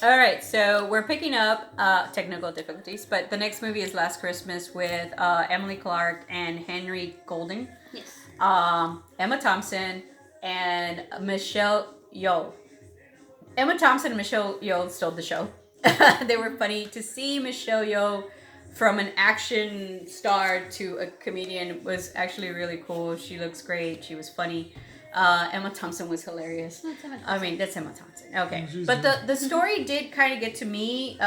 All right, so we're picking up technical difficulties, but the next movie is Last Christmas with Emily Clark and Henry Golding, Yes. Emma Thompson, and Michelle Yeoh. Emma Thompson and Michelle Yeoh stole the show. They were funny. To see Michelle Yeoh from an action star to a comedian was actually really cool. She looks great. She was funny. Emma Thompson was hilarious. I mean, that's Emma Thompson. Okay. But the story did kind of get to me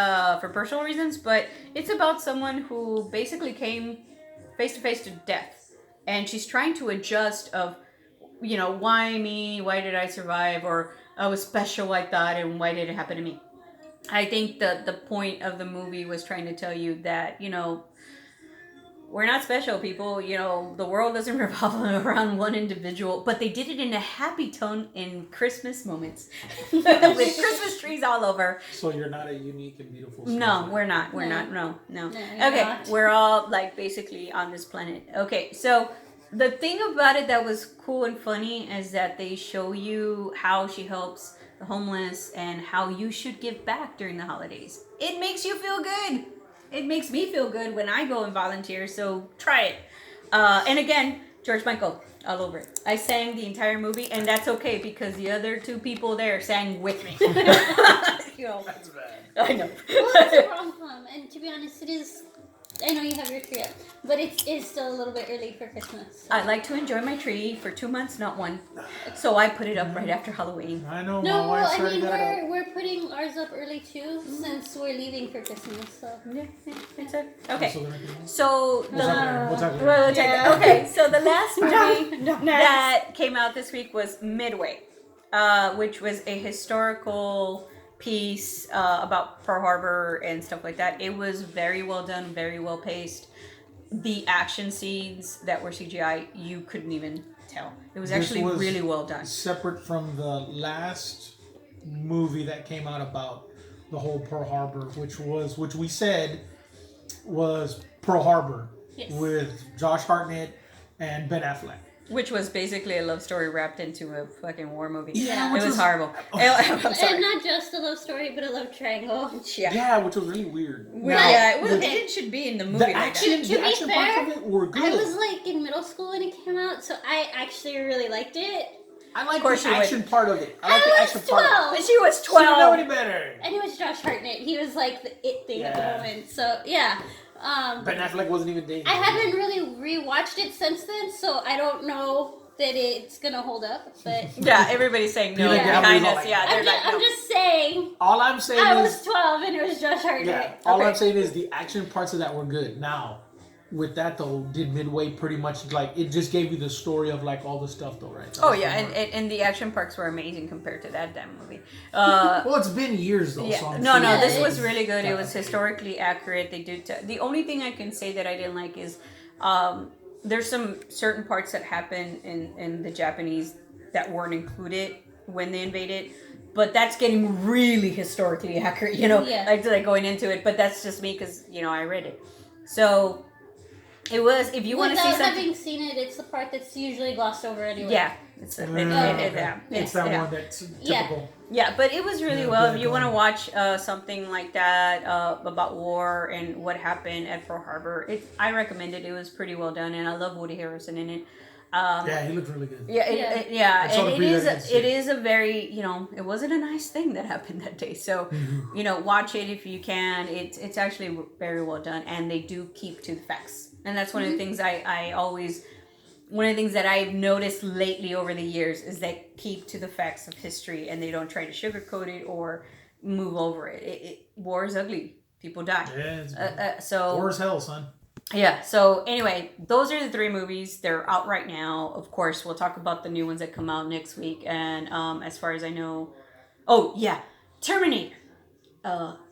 for personal reasons, but it's about someone who basically came face to face to death. And she's trying to adjust of, why me? Why did I survive? Or I was special like that, and why did it happen to me? I think the point of the movie was trying to tell you that, we're not special people. The world doesn't revolve around one individual, but they did it in a happy tone in Christmas moments with Christmas trees all over. So you're not a unique and beautiful. No, we're not. We're not. No. Okay, we're all like basically on this planet. Okay, so the thing about it that was cool and funny is that they show you how she helps the homeless and how you should give back during the holidays. It makes you feel good. It makes me feel good when I go and volunteer, so try it. And again, George Michael, all over it. I sang the entire movie, and that's okay because the other two people there sang with me. That's bad. I know. Well, it's a rom-com, and to be honest, it is. I know you have your tree up, but it is still a little bit early for Christmas. So. I like to enjoy my tree for 2 months, not one. So I put it up right after Halloween. I know. No, my wife's I mean already got it up. we're putting ours up early too, since we're leaving for Christmas. So Yeah, it's okay. So they're making- So We'll talk later. We'll talk later. Well, we'll take Yeah. that. Okay, so the last movie Don't that came out this week was Midway, which was a historical piece about Pearl Harbor and stuff like that. It was very well done, very well paced. The action scenes that were CGI, you couldn't even tell. It was This actually was really well done. Separate from the last movie that came out about the whole Pearl Harbor, which we said was Pearl Harbor Yes. with Josh Hartnett and Ben Affleck. Which was basically a love story wrapped into a fucking war movie. Yeah, it which was was- horrible. I'm sorry. and not just a love story, but a love triangle. Yeah, which was really weird. Yeah, it, was, Okay. it should be in the movie. The like action, that. To the be action fair, parts of it were good. I was like in middle school when it came out, so I actually really liked it. I like course the you would. action part of it. I I like the was action part. 12. But she was So you know 12. any better. And it was Josh Hartnett. He was like the it thing at Yeah. the moment. So yeah. Ben Affleck wasn't even dating. I haven't really rewatched it since then, so I don't know that it's gonna hold up. But Yeah, everybody's saying no You think behind everybody's all us. like- Yeah, they're like, I'm no. just saying. All I'm saying I is, was 12 and it was Josh Hartnett. yeah. All Okay. I'm saying is the action parts of that were good. Now, with that though, did Midway pretty much like it just gave you the story of like all the stuff though, right? That Oh was yeah, pretty much- and the action parks were amazing compared to that damn movie. well, it's been years though. So Yeah, I'm no, sure no, this it's- was really good. It was historically accurate. They did. The only thing I can say that I didn't like is there's some certain parts that happen in the Japanese that weren't included when they invaded. But that's getting really historically accurate, Yeah. like going into it. But that's just me because I read it. So it was. If you want to see Without something, having seen it, it's the part that's usually glossed over anyway. yeah, it's It's that yeah. one that's Yeah. typical. Yeah, but it was really Yeah, well. good If you want to going. watch something like that about war and what happened at Pearl Harbor, I recommend it. It was pretty well done, and I love Woody Harrelson in it. Yeah, he looked really good. Yeah, Yeah. I saw the and preview, I didn't see it it. is a very it wasn't a nice thing that happened that day. So watch it if you can. It's actually very well done, and they do keep to the facts, and that's one of the things I always. One of the things that I've noticed lately over the years is they keep to the facts of history and they don't try to sugarcoat it or move over it. War is ugly. People die. Yeah, it's So war as hell, son. yeah. So anyway, those are the three movies. They're out right now. Of course, we'll talk about the new ones that come out next week. And as far as I know, oh yeah, Terminator.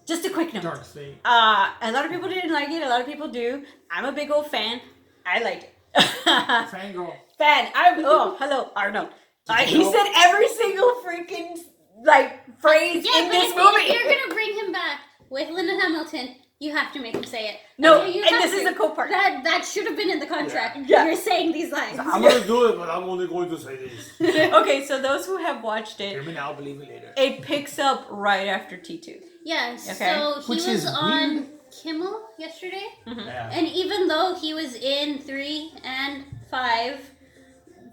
Just a quick note. Dark Fate. A lot of people didn't like it. A lot of people do. I'm a big old fan. I liked it. Fangirl. Fan. Hello, Arnold. He said every single freaking phrase Yeah, in but this if movie. you're gonna bring him back with Linda Hamilton, You have to make him say it. No, You and have this is to. the cool part. That should have been in the contract. Yeah. You're saying these lines. I'm gonna do it, but I'm only going to say this. Okay, so those who have watched Hear it, me now, believe me later. it picks up right after T2. Yeah, Okay. so he Which was is on weird. Kimmel yesterday. Yeah. And even though he was in 3 and 5,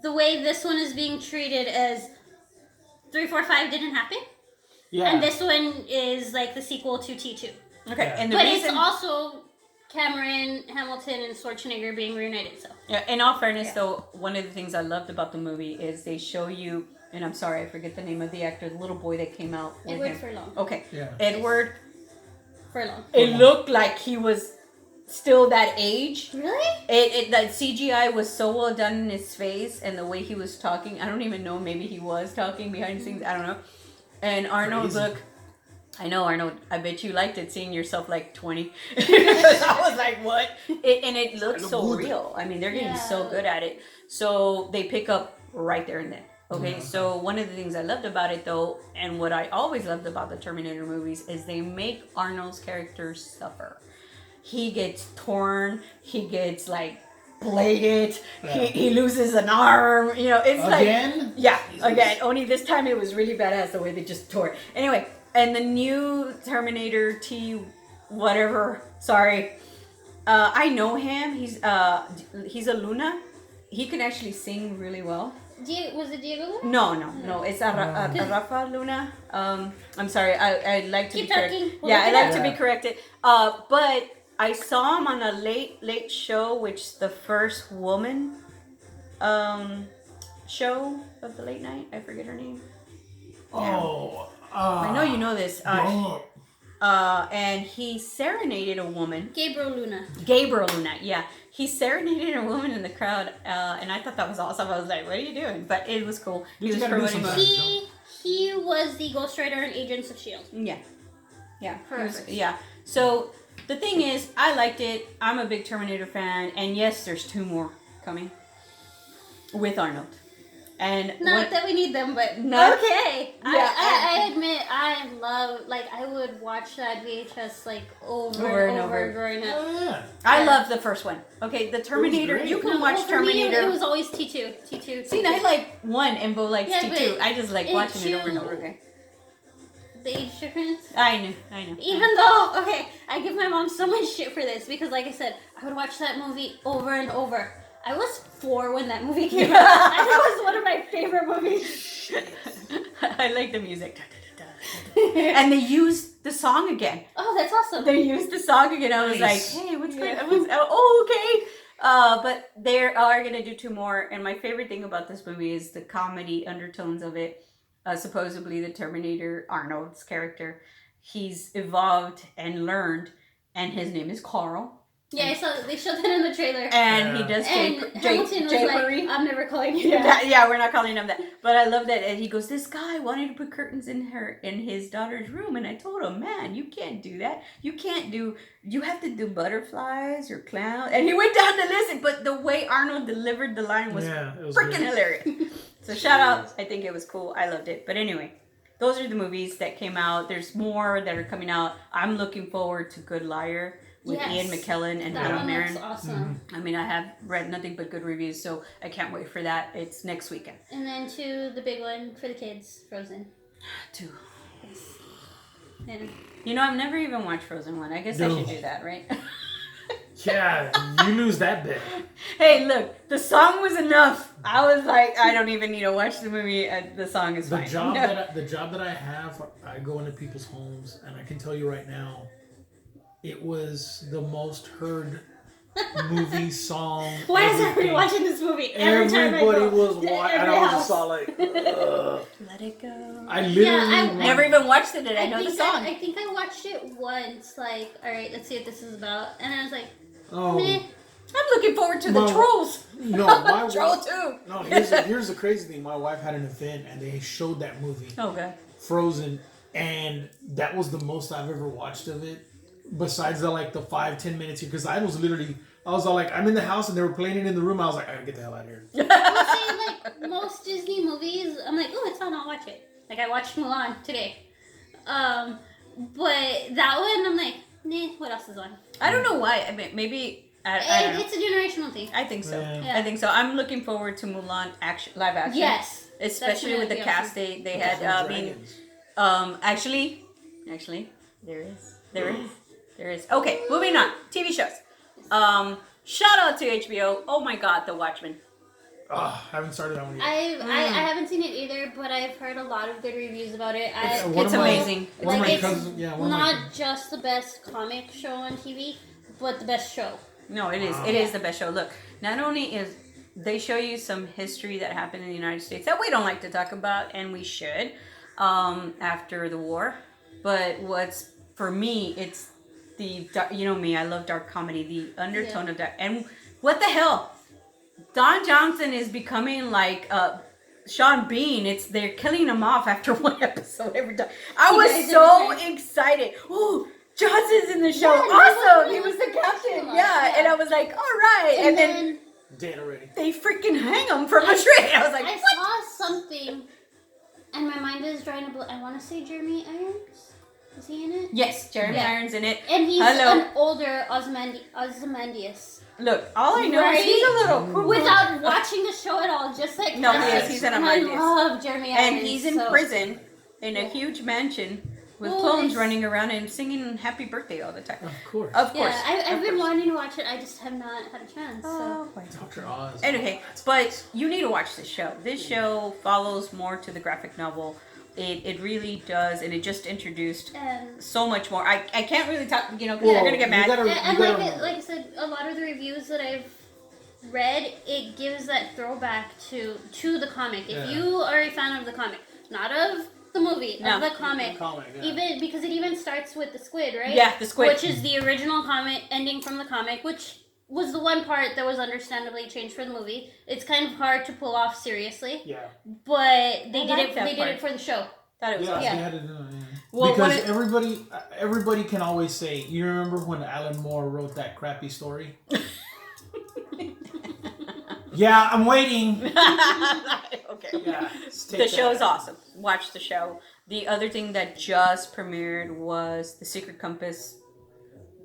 the way this one is being treated as 3, 4, 5 didn't happen. Yeah. And this one is like the sequel to T2. Okay, Yeah. and the But reason, it's also Cameron, Hamilton, and Schwarzenegger being reunited, so. yeah, in all fairness, though, one of the things I loved about the movie is they show you, and I'm sorry, I forget the name of the actor, the little boy that came out with Edward him. Furlong. Okay, Yeah. Edward. Furlong. It looked like he was still that age. Really? That CGI was so well done in his face and the way he was talking. I don't even know. Maybe he was talking behind the scenes. I don't know. And Arnold Crazy. look. I know, Arnold. I bet you liked it seeing yourself like 20. I was like, what? And it looked look so good. real. I mean, they're getting Yeah. so good at it. So they pick up right there and then. Okay, Yeah. so one of the things I loved about it though, and what I always loved about the Terminator movies, is they make Arnold's character suffer. He gets torn, he gets like bladed, Yeah. he loses an arm, you know, it's like Again? yeah, again. Only this time it was really badass the way they just tore it. Anyway, and the new Terminator T, whatever. Sorry, I know him. He's a Luna. He can actually sing really well. Was it Diego Luna? No. It's a Rafa Luna. I'm sorry. I like to Keep be corrected. talking. We'll Yeah, I look it like to be up. corrected. But I saw him on a late show, which the first woman show of the late night. I forget her name. Oh. I know you know this. Oh. And he serenaded a woman. Gabriel Luna. Gabriel Luna, yeah. He serenaded a woman in the crowd, and I thought that was awesome. I was like, what are you doing? But it was cool. He You was gotta do promoting something. movies. He was the Ghost Rider in Agents of S.H.I.E.L.D. Yeah. He was- Perfect. yeah. So the thing is, I liked it. I'm a big Terminator fan, and yes, there's 2 more coming with Arnold. And Not what- that we need them, but Not- okay. Yeah, I admit I love, like, I would watch that VHS like over and over growing up. Oh, yeah. I Yeah. love the first one. Okay, the Terminator. great. You can No, watch well, for me, Terminator. it was always T2. T2. See, I like 1 and Bo likes Yeah, T2. but I just like it watching it over and too- over again. The age difference. I know. Even though, okay, I give my mom so much shit for this because, like I said, I would watch that movie over and over. I was 4 when that movie came out, and that was one of my favorite movies. I like the music. And they used the song again. Oh, that's awesome. They used the song again. I was Nice. like, hey, what's going Yeah. on? Oh, okay. But they are going to do 2 more. And my favorite thing about this movie is the comedy undertones of it. Supposedly the Terminator, Arnold's character, he's evolved and learned. And his name is Carl. Yeah, I saw they showed that in the trailer. And he Yeah. does And Hamilton was Japery. like, I'm never calling you Yeah. that. Yeah, we're not calling him that. But I love that. And he goes, this guy wanted to put curtains in his daughter's room. And I told him, man, you can't do that. You have to do butterflies or clowns. And he went down to listen. But the way Arnold delivered the line was Yeah, it was freaking good. hilarious. So shout out. I think it was cool. I loved it. But anyway, those are the movies that came out. There's more that are coming out. I'm looking forward to Good Liar with Yes. Ian McKellen and That Helen one Mirren. looks awesome. I mean, I have read nothing but good reviews, so I can't wait for that. It's next weekend. And then to the big one for the kids, Frozen. Too. And You know, I've never even watched Frozen 1. I guess I No. should do that, right? Yeah, you lose that bit. Hey, look, the song was enough. I was like, I don't even need to watch the movie. The song is The fine. job that I have, I go into people's homes, and I can tell you right now, it was the most heard movie song. why is everybody everything. watching this movie every time I Everybody go was to watching, and every I was house? just all like, ugh. Let it go. I literally I want- Never even watched it, and I know the think song. I think I watched it once. Like, all right, let's see what this is about. And I was like, Oh meh. I'm looking forward to the Well, Trolls. no, my Troll wife. 2. No, here's the crazy thing. My wife had an event, and they showed that movie, Oh, God. Frozen, and that was the most I've ever watched of it. Besides the 5-10 minutes here, because I was all like, I'm in the house and they were playing it in the room. I was like, I gotta get the hell out of here. I would say, like, most Disney movies, I'm like, oh, it's on, I'll watch it. Like, I watched Mulan today. But that one, I'm like, What else is on? I don't know why. I mean, maybe I don't know. It's a generational thing. I think so. Yeah. I think so. I'm looking forward to Mulan live action. Yes. Especially That's with the gonna be cast they had. I mean, actually, there is. Okay, moving on. TV shows. Shout out to HBO. Oh my God, The Watchmen. I haven't started that one yet. I haven't seen it either, but I've heard a lot of good reviews about it. It's amazing. One of Like, my it's cousins, yeah, one of my not cousins. just the best comic show on TV, but the best show. No, it is. It is the best show. Look, not only is they show you some history that happened in the United States that we don't like to talk about, and we should, after the war. But what's for me, it's the you know me, I love dark comedy. The undertone of that, and what the hell, Don Johnson is becoming like Sean Bean. They're killing him off after one episode every time. I You was guys so ever- excited. Oh, Johnson's in the show. Yeah, Awesome. he He was was the the captain. captain. Yeah, and Yeah. I was like, all right. And then Dead already. they freaking hang him from a tree. I was like, I what? saw something, and my mind is drawing a blank. I want to say Jeremy Irons. Is he in it? Yes, Jeremy Yeah. Irons in it. And he's Hello. an older Ozymandias. Look, all I know is Right? he's a little cuckoo. Without watching the show at all, just like No, he classic. is. He's an And I Ozymandias. love Jeremy Irons. And he's in so- prison in a huge mansion with Well, clones it's- running around and singing happy birthday all the time. Of course. Of course. Yeah, I've of been course. wanting to watch it. I just have not had a chance. So. Oh, Dr. Oz. Okay, but you need to watch this show. This show follows more to the graphic novel. It really does, and it just introduced And, so much more. I can't really talk, you know, because you're gonna get mad. and like I said, a lot of the reviews that I've read, it gives that throwback to the comic. If Yeah. you are a fan of the comic, not of the movie, No. of the comic, Yeah. even because it even starts with the squid, right? Yeah, the squid. Which is the original comic ending from the comic, which was the one part that was understandably changed for the movie. It's kind of hard to pull off seriously, Yeah. but they I did like it. that They did part. it for the show. Thought it was Yeah, awesome. they had to do it, yeah. Well, because when it- everybody can always say, you remember when Alan Moore wrote that crappy story? Yeah, I'm waiting. Okay. Yeah, The show's awesome. Watch the show. The other thing that just premiered was The Secret Compass,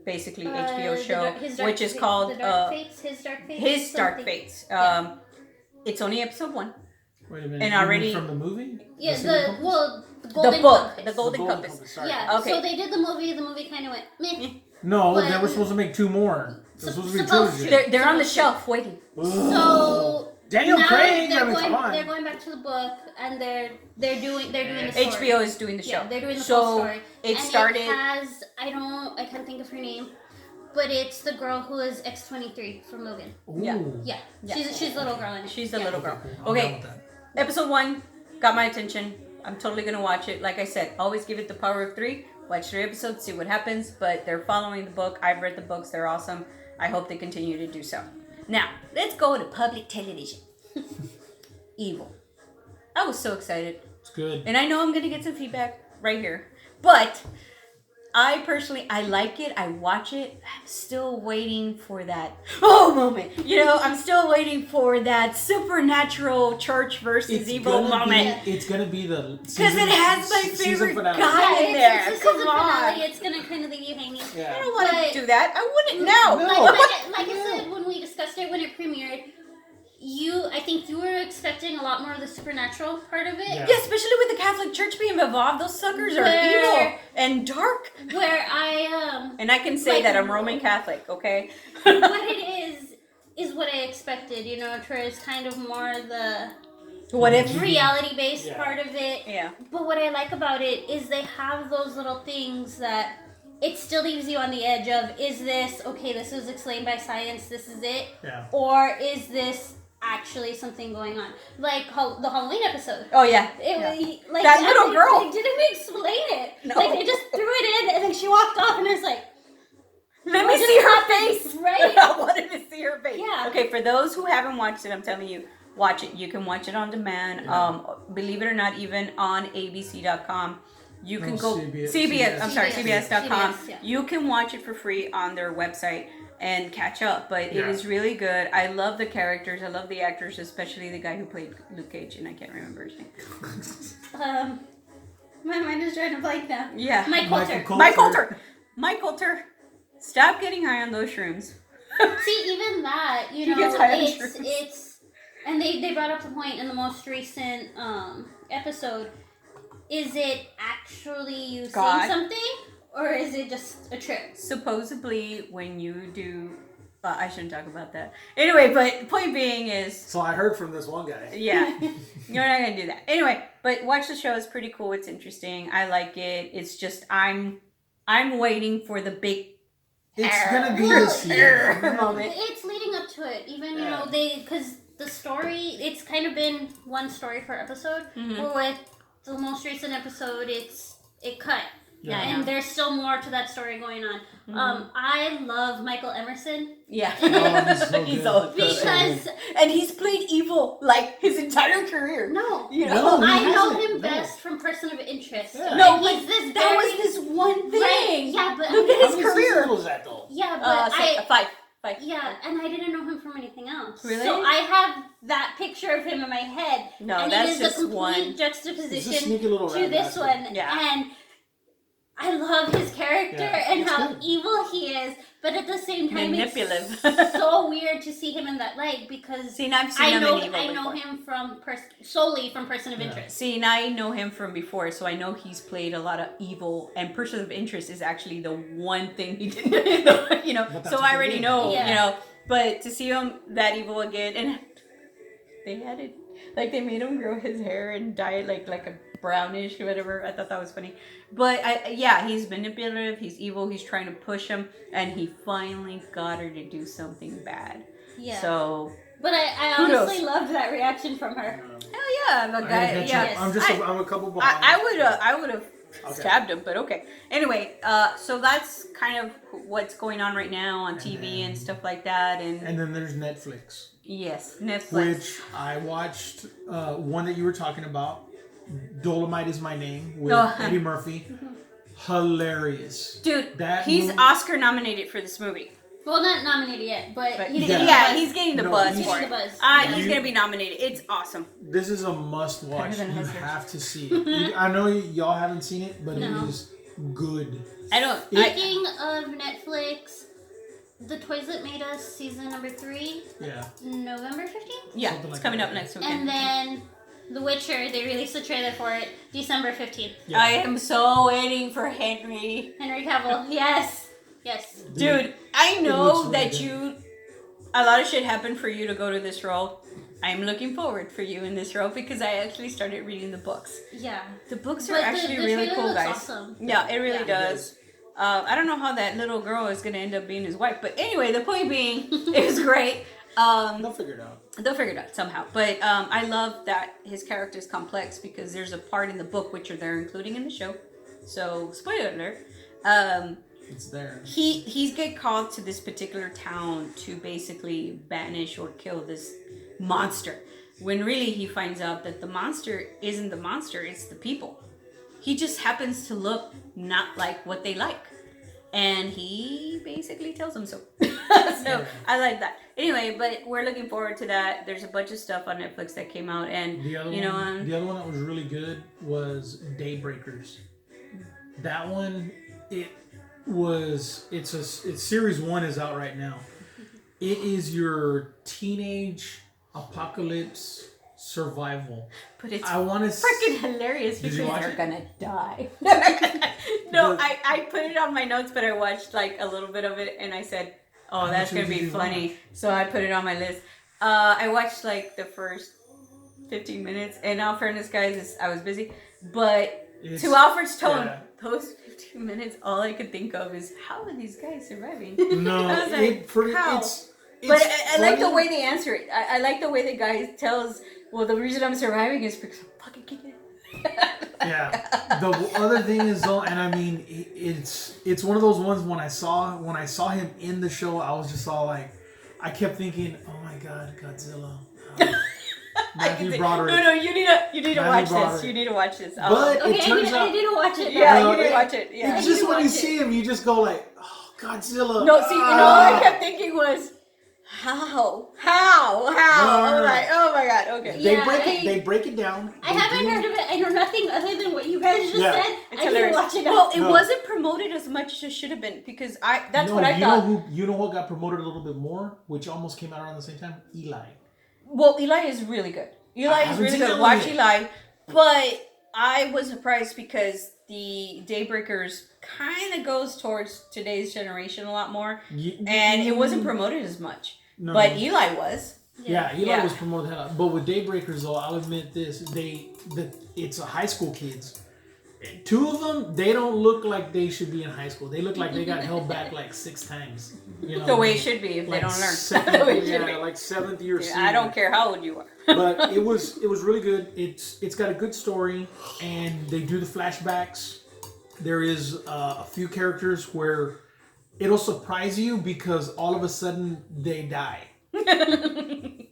basically HBO The show, Dark- His Dark which is Fa- called The Dark Fates. His Dark Fates. His Dark something. Fates. Yeah. It's only episode 1. Wait a minute. And you mean already- from the movie? Yeah, Secret Compass? the The Golden book, Compass. The Golden Compass. sorry. Yeah. Okay. So they did the movie. The movie kind of went meh. No, But- they were supposed to make 2 more. It was supposed to be a Supposed trilogy. to. They're on the shelf waiting. So Daniel now Craig. they're I mean, come on. they're going back to the book, and they're doing the story. HBO is doing the show. Yeah, they're doing the so full story. It And started. It has I can't think of her name, but it's the girl who is X-23 from Logan. Yeah. Ooh. Yeah, Yeah. she's a little girl in it. She's the Yeah. little girl. Cool. I'm Okay. down with that. Episode 1 got my attention. I'm totally gonna watch it. Like I said, always give it the power of 3. Watch 3 episodes, see what happens. But they're following the book. I've read the books. They're awesome. I hope they continue to do so. Now, let's go to public television. Evil. I was so excited. It's good. And I know I'm gonna get some feedback right here. But I personally, I like it. I watch it. I'm still waiting for that moment. You know, I'm still waiting for that supernatural church versus evil moment. It's gonna be the Because it has my season favorite finale. guy in there. It's Come season on. finale. It's gonna kind of leave you hanging. I Yeah. don't want But- to do that. I wouldn't know. No. Like I said when we discussed it when it premiered, I think you were expecting a lot more of the supernatural part of it. Yeah. Yeah, especially with the Catholic Church being involved. Those suckers are Where- evil and dark. Where I And I can say Like- that I'm Roman Catholic, okay? what it is what I expected. You know, where it's kind of more the What if? reality based Yeah. part of it. Yeah. But what I like about it is they have those little things that it still leaves you on the edge of, is this okay? This is explained by science. This is it. Yeah. Or is this actually something going on? Like the Halloween episode. Oh yeah. It Yeah. was like That little they- girl. They didn't explain it. No. Like they just threw it in and then she walked off and I was like, Let me what see just her happened? face. Right? I wanted to see her face. Yeah. Okay, for those who haven't watched it, I'm telling you, watch it. You can watch it on demand. Believe it or not, even on ABC.com. You can No, go CBS. I'm sorry, CBS. CBS.com. CBS, yeah. You can watch it for free on their website and catch up. But it Yeah. is really good. I love the characters. I love the actors, especially the guy who played Luke Cage, and I can't remember his name. my mind is trying to blank now. Yeah. Mike Coulter. Michael Mike Coulter. Mike Coulter, stop getting high on those shrooms. See, even that, you He know, gets high on it's shrooms. it's, and they brought up the point in the most recent episode. Is it actually you God. saying something, or is it just a trip? Supposedly, when you do, I shouldn't talk about that. Anyway, but point being is, So I heard from this one guy. yeah, you're not gonna do that. Anyway, but watch the show. It's pretty cool. It's interesting. I like it. It's just I'm waiting for the big. It's gonna be this year. moment. It's leading up to it. Even you Yeah. know because the story, it's kind of been one story per episode. Mhm. But with the most recent episode, it cut. Yeah, I And know. there's still more to that story going on. I love Michael Emerson Yeah, Oh, he's so he's good. so good. because And he's played evil like his entire career. no, You know, No, he I know hasn't. him No. best from Person of Interest. Yeah. No, And but he's this that very, was this one thing. Right, yeah, but Look at How his many career. seasons was that though? yeah, but Five. yeah, and I didn't know him from anything else. Really? So I have that picture of him in my head. No, and that's it is just a complete one. He's a juxtaposition sneaky little to rat this bastard. one. Yeah. And I love his character Yeah, and it's how good. evil he is, but at the same time, Manipulative. it's so weird to see him in that light because See, and I've seen him in evil I know before. him from solely from Person of Yeah. Interest. See, and I know him from before, so I know he's played a lot of evil, and Person of Interest is actually the one thing he didn't, you know. But that's So what I they already did. know, Yeah. you know. But to see him that evil again, and they had it, like they made him grow his hair and dye it like a brownish or whatever. I thought that was funny. But yeah, he's manipulative. He's evil. He's trying to push him, and he finally got her to do something bad. Yeah. So But I Kudos. honestly loved that reaction from her. hell yeah, the I guy. didn't Yeah, catch up. I'm a couple behind. I would have Okay. stabbed him, but okay. Anyway, so that's kind of what's going on right now on TV and stuff like that. And And then there's Netflix, yes, Netflix. which I watched. One that you were talking about, Dolomite is My Name with Oh. Eddie Murphy. Hilarious. Dude, That he's movie- Oscar nominated for this movie. Well, not nominated yet, but, But he's Yeah. getting yeah, the buzz. he's getting the No, buzz he's for getting it. the buzz. He's You- gonna be nominated. It's awesome. This is a must watch. Better than You Hustlers. have to see it. I know y'all haven't seen it, but No. it is good. I don't. Speaking of Netflix, The Toys That Made Us season number 3, Yeah. November 15th, Yeah, Something it's like coming that. up next weekend. and then The Witcher. They released a trailer for it, December 15th. Yeah. I am so waiting for Henry. Henry Cavill, yes. Dude, I looks know really that good. a lot of shit happened for you to go to this role. I'm looking forward for you in this role because I actually started reading the books. Yeah. The books are But actually the really trailer cool, looks guys. awesome. Yeah, it really Yeah. does. I don't know how that little girl is gonna end up being his wife, but anyway, the point being, it was great. They'll figure it out. They'll figure it out somehow. But I love that his character is complex because there's a part in the book which they're including in the show. So spoiler alert. It's there. He's get called to this particular town to basically banish or kill this monster. When really he finds out that the monster isn't the monster, it's the people. He just happens to look not like what they like. And he basically tells them so. So I like that. Anyway, but we're looking forward to that. There's a bunch of stuff on Netflix that came out, and The other you know, one, the other one that was really good was Daybreakers. That one, it's series 1 is out right now. It is your teenage apocalypse survival. but it's I want to freaking hilarious Did because you watch they're it? gonna die. No, The- I put it on my notes, but I watched like a little bit of it and I said, "Oh, How that's much gonna did be you funny." So I put it on my list. I watched like the first 15 minutes, and in all fairness, guys, I was busy. But It's- to Alfred's tone, yeah. those 15 minutes, all I could think of is how are these guys surviving? No, I was like, how? it's But I like the funny. way they answer it. I like the way the guy tells, well, the reason I'm surviving is because I'm fucking kicking it. Yeah. The other thing is though, and I mean, it's one of those ones when I saw him in the show, I was just all like, I kept thinking, oh my god, Godzilla. Matthew Broderick. No, you need to Matthew watch this. Broderick. You need to watch this. But Okay, it turns I out, need to watch it now. yeah, No, you need to it- watch it. Yeah. it's you just when watch you it. see him, you just go like, oh, Godzilla. No, see, you know what I kept thinking was, How? No, no, I'm no. like, oh my god, okay. They break it down. I haven't heard of it. I know nothing other than what you guys just Yeah. said. It's I didn't hilarious. watch it. Well, it No. wasn't promoted as much as it should have been because that's No, what I you thought. know you know what got promoted a little bit more, which almost came out around the same time? Eli. Well, Eli is really good. I Eli is haven't really seen good. that one Watch yet. Eli. But I was surprised because the Daybreakers kind of goes towards today's generation a lot more. And it wasn't promoted as much. No. But Eli was. Yeah, Eli Yeah. was promoted the hell out. But with Daybreakers, though, I'll admit this: it's a high school kids. Two of them, they don't look like they should be in high school. They look like they got held back like 6 times. You know, The way it should be if like they don't learn. second- The way it should be. yeah, like 7th year. Yeah, senior. I don't care how old you are. But it was really good. It's got a good story, and they do the flashbacks. There is a few characters where it'll surprise you because all of a sudden they die.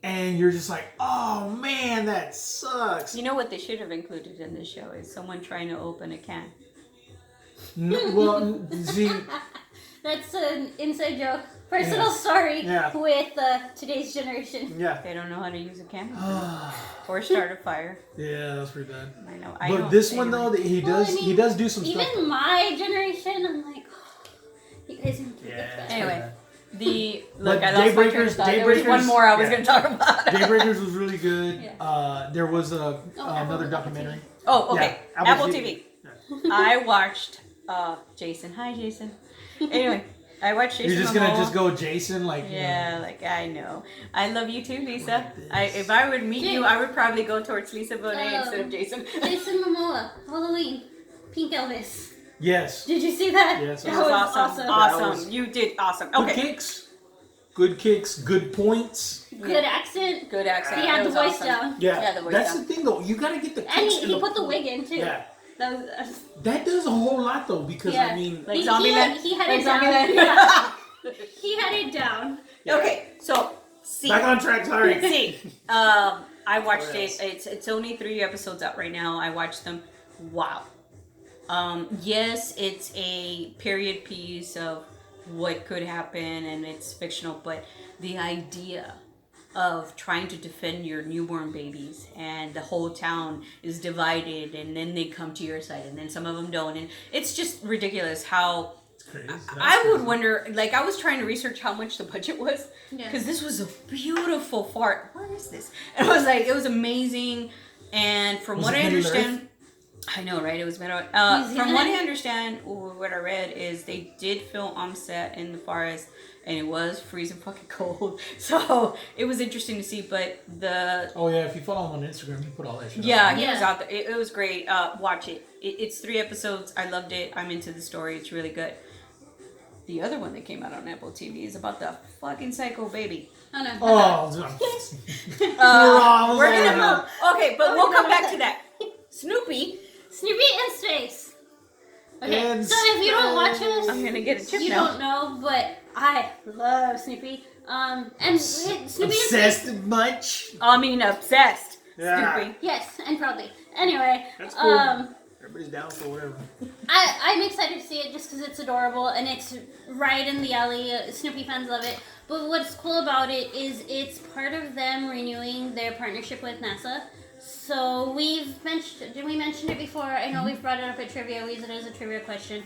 And you're just like, oh man, that sucks. You know what they should have included in this show is someone trying to open a can. See, That's an inside joke. Personal Yeah. story Yeah. with today's generation. yeah. They don't know how to use a can yeah, or start a fire. that's pretty bad. I know. But this one Anyway. though, he Well, does I mean, do some Even stuff. my generation, I'm like, you guys didn't keep Yeah. it back. Anyway, the But look, I lost my train of thought. There was one Daybreakers- more I was yeah. going to talk about. Daybreakers was really good. Yeah. There was Apple another TV. documentary. Oh, okay. Yeah, Apple Apple TV. I watched Jason. Hi, Jason. Anyway, I watched Jason. You're just gonna Momoa. just go Jason, like you know. Yeah, like I know. I love you too, Lisa. Like this. If I would meet you, Jay- I would probably go towards Lisa Bonet instead of Jason. Jason Momoa, Halloween, Pink Elvis. Yes. Did you see that? Yes, I that That was was awesome. awesome. Awesome. was- You did awesome. Good Okay. kicks, good points. Good accent. Good accent. He That had the was voice awesome. down. Yeah, the voice that's down. the thing though. You gotta get the kicks And he and put the wig in too. Yeah, That was, that does a whole lot though because Yeah. I mean, Like he, Zombieland? he had Like it down. Zombieland? Yeah. He had it down. Okay, so see. back on track. Sorry. See, I watched What it. else? It's only 3 episodes out right now. I watched them. Wow. Yes, it's a period piece of what could happen, and it's fictional. But the idea of trying to defend your newborn babies, and the whole town is divided, and then they come to your side, and then some of them don't, and it's just ridiculous how. It's crazy. That's I would crazy. wonder, like, I was trying to research how much the budget was Yeah. because this was a beautiful fart. Where is this? And I was like, it was amazing. And from Was what it I Middle understand, I know, right? It was Middle. New From what I Zealand? understand, or what I read is they did film on set in the forest, and it was freezing fucking cold. So it was interesting to see. But the Oh yeah, if you follow him on Instagram, he put all that shit. yeah, up. he was Yeah. out there. It was great. Watch it. It's 3 episodes. I loved it. I'm into the story. It's really good. The other one that came out on Apple TV is about the fucking psycho baby. Oh no. Oh, We're gonna move. Okay, but we'll come back to that. Snoopy. Snoopy in space. Okay, And so if you don't watch this, I'm gonna get a chip you now. don't know, but I love Snoopy. And Snoopy in space. obsessed much. I mean, obsessed. Yeah. Snoopy. Yes, and proudly. Anyway, That's cool. um, Everybody's down for whatever. I'm excited to see it just because it's adorable and it's right in the alley. Snoopy fans love it. But what's cool about it is it's part of them renewing their partnership with NASA. So did we mention it before? I know we've brought it up at trivia. We use it as a trivia question.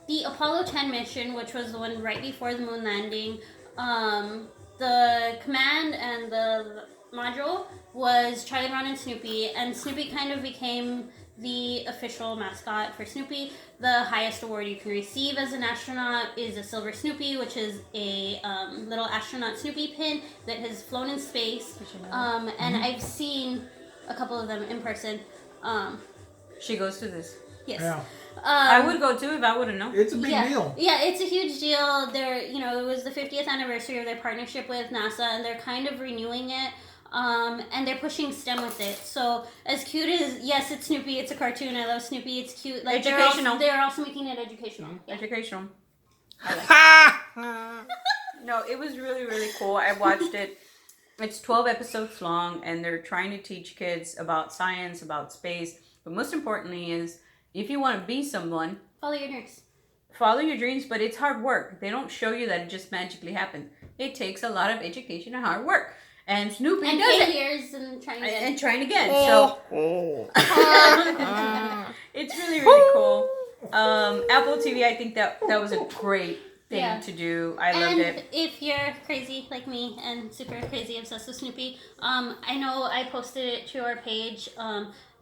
The Apollo 10 mission, which was the one right before the moon landing, the command and the module was Charlie Brown and Snoopy, and Snoopy kind of became the official mascot for Snoopy. The highest award you can receive as an astronaut is a Silver Snoopy, which is a little astronaut Snoopy pin that has flown in space. And I've seen a couple of them in person. She goes to this. Yes. Yeah, I would go too if I would have known. it's a big yeah. deal. Yeah, it's a huge deal. It was the 50th anniversary of their partnership with NASA, and they're kind of renewing it. And they're pushing STEM with it. So as cute as yes, it's Snoopy. It's a cartoon. I love Snoopy. It's cute. Like Educational. They're also making it educational. Yeah. Educational. No, it was really, really cool. I watched it. It's 12 episodes long, and they're trying to teach kids about science, about space. But most importantly is, if you want to be someone, Follow your nerds. follow your dreams, but it's hard work. They don't show you that it just magically happens. It takes a lot of education and hard work. And Snoopy And does it. failures and trying again. And trying again. So it's really, really cool. Apple TV, I think that was a great thing Yeah. to do. I loved And it. if you're crazy like me and super crazy obsessed with Snoopy, I know I posted it to our page.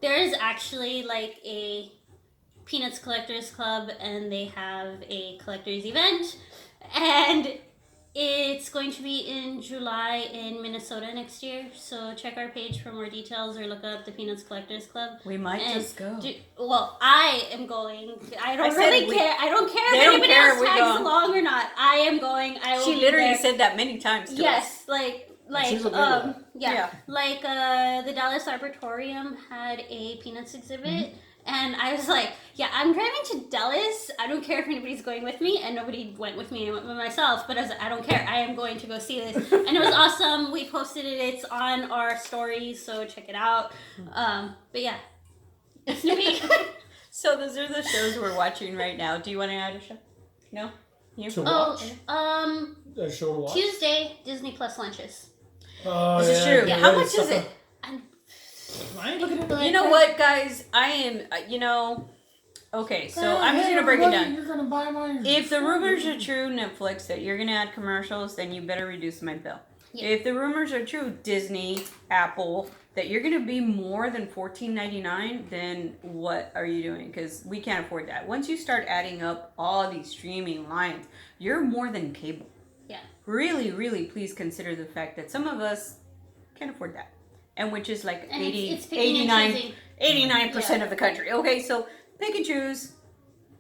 There is actually like a Peanuts Collectors Club, and they have a collectors event, and it's going to be in July in Minnesota next year. So check our page for more details, or look up the Peanuts Collectors Club. We might And just go. well, I am going. I don't I said really we- care. I don't care They if don't anybody care, else we're tags going. along or not. I am going. I will She be literally there. said that many times to us. Yes, like She's a good one. yeah, like the Dallas Arboretum had a Peanuts exhibit. Mm-hmm. And I was like, yeah, I'm driving to Dallas. I don't care if anybody's going with me. And nobody went with me. I went with myself. But I was like, I don't care. I am going to go see this. And it was awesome. We posted it. It's on our stories. So check it out. But yeah. Snoopy. So those are the shows we're watching right now. Do you want to add a show? No? You? To Oh, watch? A show to watch? Tuesday, Disney Plus lunches. Oh, This is true. yeah, How yeah, much is stuff it? I ain't looking at that. You know what, guys? I am, okay, so I'm just going to break it down. You're gonna buy mine. If the rumors are true, Netflix, that you're going to add commercials, then you better reduce my bill. Yeah. If the rumors are true, Disney, Apple, that you're going to be more than $14.99, then what are you doing? Because we can't afford that. Once you start adding up all these streaming lines, you're more than cable. Yeah. Really, really, please consider the fact that some of us can't afford that. And which is like And 80, it's picking and choosing. 89% Yeah. of the country. Okay, so pick and choose.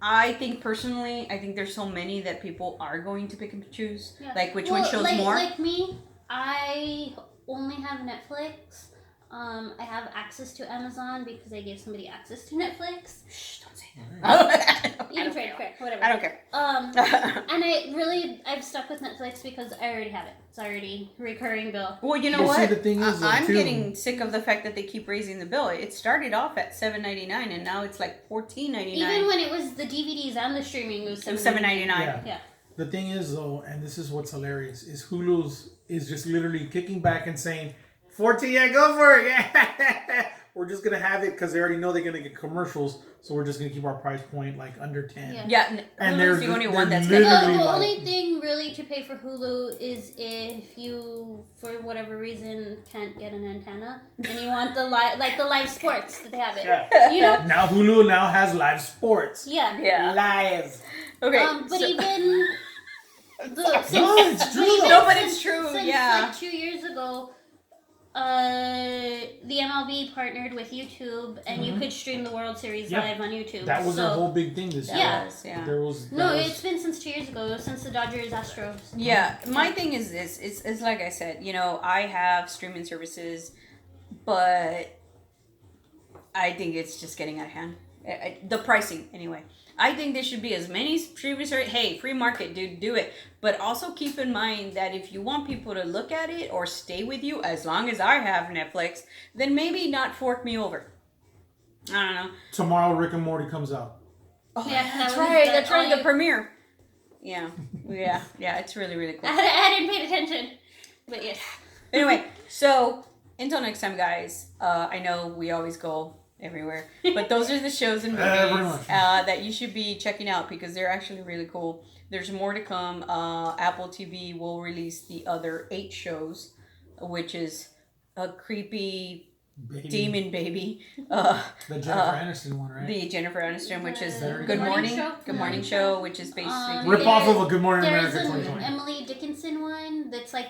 I think personally, there's so many that people are going to pick and choose. Yeah. Like which one shows like, more. Like me, I only have Netflix. I have access to Amazon because I gave somebody access to Netflix. Shh, don't say that. You can trade, fair, whatever. I don't care. And I've stuck with Netflix because I already have it. It's already recurring bill. Well, you know Well, see, what? the thing is, though, I'm too- getting sick of the fact that they keep raising the bill. It started off at $7.99 and now it's like $14.99. Even when it was the DVDs and the streaming, it was It was $7.99. $7.99. Yeah. The thing is, though, and this is what's hilarious, is Hulu's is just literally kicking back and saying, 14, yeah, go for it, yeah. We're just going to have it because they already know they're going to get commercials, so we're just going to keep our price point like under 10. Yeah. Yeah, And Hulu's they're- the only they're one that's literally- getting. The like- only thing really to pay for Hulu is if you, for whatever reason, can't get an antenna and you want the live sports that they have it. Yeah. You know? Now Hulu now has live sports. Yeah. Yeah. Live. Okay. But so- even No, it's true, though. No, but it's true, Since yeah. like 2 years ago, the MLB partnered with YouTube, and you could stream the World Series Yeah. live on YouTube. That was so, their whole big thing this year. Yeah. Yeah. There was No, that was- it's been since 2 years ago, since the Dodgers Astros. Yeah, my thing is this. It's like I said, I have streaming services, but I think it's just getting out of hand. The pricing, anyway. I think there should be as many streaming services. Hey, free market, dude, do it. But also keep in mind that if you want people to look at it or stay with you, as long as I have Netflix, then maybe not fork me over. I don't know. Tomorrow Rick and Morty comes out. Oh, Yeah, that that's was right. the That's right. The only- premiere. Yeah, yeah. It's really, really cool. I hadn't paid attention, but yes. Anyway, so until next time, guys. I know we always go everywhere, but those are the shows and Pretty movies much. that you should be checking out because they're actually really cool. There's more to come. Apple TV will release the other 8 shows, which is a creepy Baby. demon baby. The Jennifer Aniston one, right? The Jennifer Aniston, which is The Good Morning, Show? Good Morning Show, which is basically Rip off of a Good Morning There's America an 2020. Emily Dickinson one that's like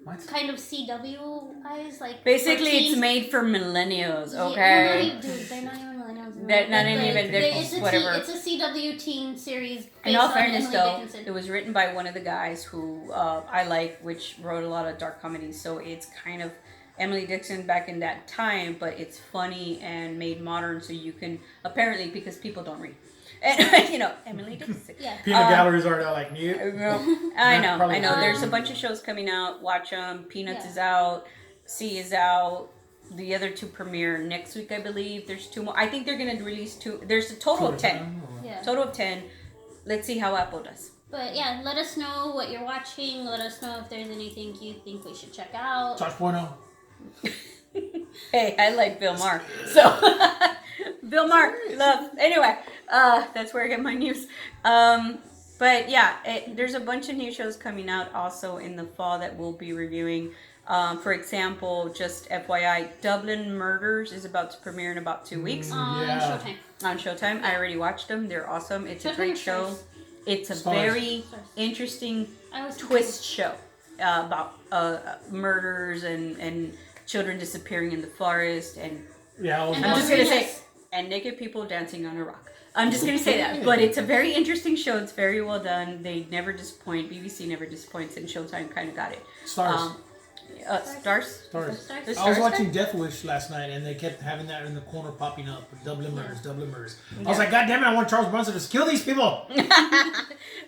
What? kind of CW eyes, like basically for teens. it's made for millennials. Yeah, Okay. well, they're not even millennials. They're not But even- they're it's a whatever. It's a CW teen series. In based all on fairness, Emily though, Dickinson. it was written by one of the guys who I like, which wrote a lot of dark comedies. So it's kind of Emily Dixon back in that time, but it's funny and made modern. So you can apparently because people don't read, and Emily Dixon. Yeah. Peanut galleries are now like, yeah. I know. Probably not. There's a bunch of shows coming out. Watch them. Peanuts Yeah. is out. C is out. The other 2 premiere next week, I believe. There's 2 more. I think they're gonna release 2. There's a total of 10. Yeah. Total of 10. let's see how Apple does. But yeah, let us know what you're watching. Let us know if there's anything you think we should check out. Touch.0. Hey, I like Bill Maher. So, Bill Maher, love. Anyway, that's where I get my news. But yeah, there's a bunch of new shows coming out also in the fall that we'll be reviewing. For example, just FYI, Dublin Murders is about to premiere in about 2 weeks On Yeah. Showtime. on Showtime. I already watched them. They're awesome. It's a Showtime great or show. Stars? It's a Stars. very Stars. interesting I was twist show about murders and children disappearing in the forest and Yeah, I was And I'm those just gonna say Yes. and naked people dancing on a rock. I'm just gonna say that, but it's a very interesting show. It's very well done. They never disappoint. BBC never disappoints, and Showtime kind of got it. Stars. Stars. Stars. Stars. The I was Stars watching guy? Death Wish last night, and they kept having that in the corner popping up. Dublin Murders, Dublin Murders. I was Yeah. like, God damn it! I want Charles Bronson to kill these people.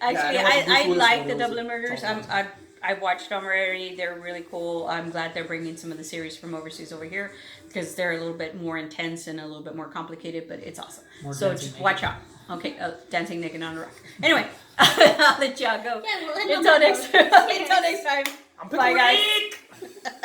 Actually, I watched Bruce I Willis like one. the It was Dublin Murders. awesome. I've watched them already. They're really cool. I'm glad they're bringing some of the series from overseas over here because they're a little bit more intense and a little bit more complicated, but it's awesome. More So dancing just naked. watch out. Okay, dancing naked on a rock. Anyway, I'll let y'all go. Yeah, we'll end Until on that next, note. until next time. Bye, guys.